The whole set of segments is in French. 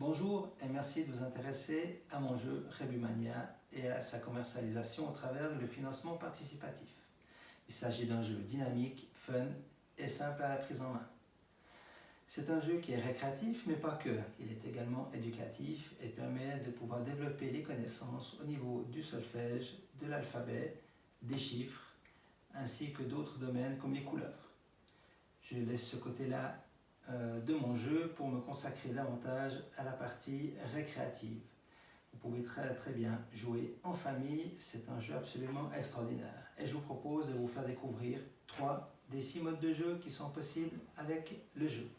Bonjour et merci de vous intéresser à mon jeu Rebumania et à sa commercialisation au travers du financement participatif. Il s'agit d'un jeu dynamique, fun et simple à la prise en main. C'est un jeu qui est récréatif mais pas que, il est également éducatif et permet de pouvoir développer les connaissances au niveau du solfège, de l'alphabet, des chiffres, ainsi que d'autres domaines comme les couleurs. Je laisse ce côté-là de mon jeu pour me consacrer davantage à la partie récréative. Vous pouvez très bien jouer en famille, c'est un jeu absolument extraordinaire. Et je vous propose de vous faire découvrir 3 des 6 modes de jeu qui sont possibles avec le jeu.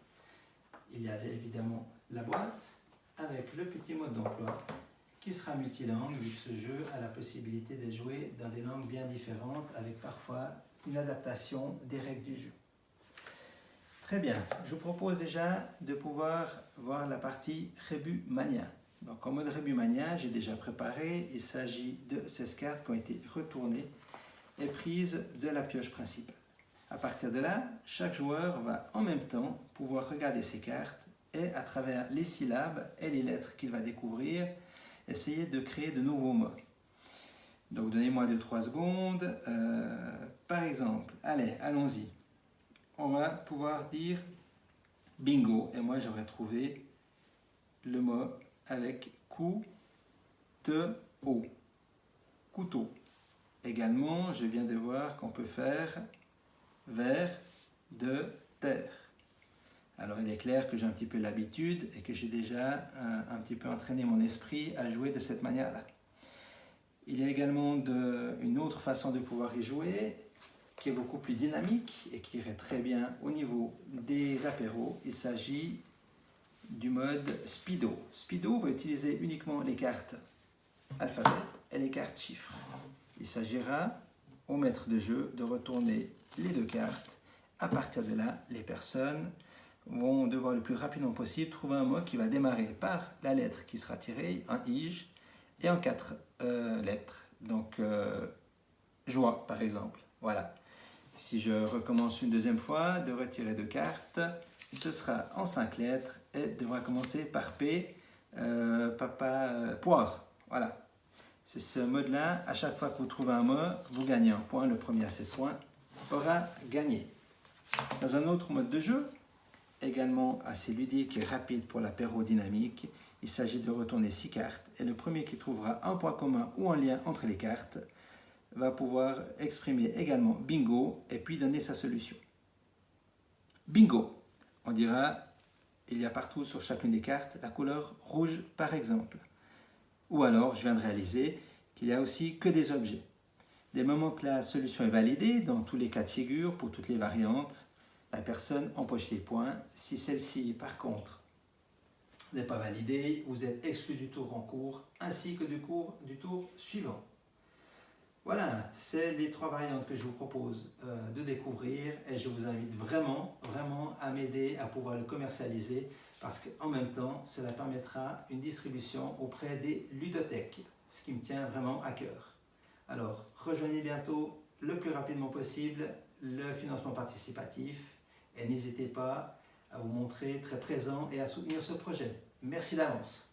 Il y a évidemment la boîte avec le petit mode d'emploi qui sera multilangue vu que ce jeu a la possibilité de jouer dans des langues bien différentes avec parfois une adaptation des règles du jeu. Très bien, je vous propose déjà de pouvoir voir la partie Rebumania. Donc en mode Rebumania, j'ai déjà préparé, il s'agit de 16 cartes qui ont été retournées et prises de la pioche principale. À partir de là, chaque joueur va en même temps pouvoir regarder ses cartes et à travers les syllabes et les lettres qu'il va découvrir, essayer de créer de nouveaux mots. Donc donnez-moi 2-3 secondes. Par exemple, allons-y. On va pouvoir dire bingo. Et moi, j'aurais trouvé le mot avec couteau. Couteau. Également, je viens de voir qu'on peut faire vers de terre. Alors, il est clair que j'ai un petit peu l'habitude et que j'ai déjà un petit peu entraîné mon esprit à jouer de cette manière-là. Il y a également une autre façon de pouvoir y jouer qui est beaucoup plus dynamique et qui irait très bien au niveau des apéros. Il s'agit du mode Speedo. Speedo va utiliser uniquement les cartes alphabet et les cartes chiffres. Il s'agira au maître de jeu de retourner les 2 cartes. À partir de là, les personnes vont devoir le plus rapidement possible trouver un mot qui va démarrer par la lettre qui sera tirée, un ige, et en 4 lettres. Donc, joie par exemple. Voilà. Si je recommence une deuxième fois de retirer 2 cartes, ce sera en 5 lettres et devra commencer par P, poire. Voilà. C'est ce mode-là. À chaque fois que vous trouvez un mot, vous gagnez un point. Le premier à 7 points aura gagné. Dans un autre mode de jeu, également assez ludique et rapide pour l'apéro dynamique, il s'agit de retourner 6 cartes et le premier qui trouvera un point commun ou un lien entre les cartes va pouvoir exprimer également bingo et puis donner sa solution. Bingo, on dira, il y a partout sur chacune des cartes la couleur rouge par exemple. Ou alors, je viens de réaliser qu'il y a aussi que des objets. Dès le moment que la solution est validée, dans tous les cas de figure, pour toutes les variantes, la personne empoche les points. Si celle-ci, par contre, n'est pas validée, vous êtes exclu du tour en cours, ainsi que du tour suivant. Voilà, c'est les 3 variantes que je vous propose de découvrir et je vous invite vraiment à m'aider à pouvoir le commercialiser parce qu'en même temps, cela permettra une distribution auprès des ludothèques, ce qui me tient vraiment à cœur. Alors, rejoignez bientôt le plus rapidement possible le financement participatif et n'hésitez pas à vous montrer très présent et à soutenir ce projet. Merci d'avance.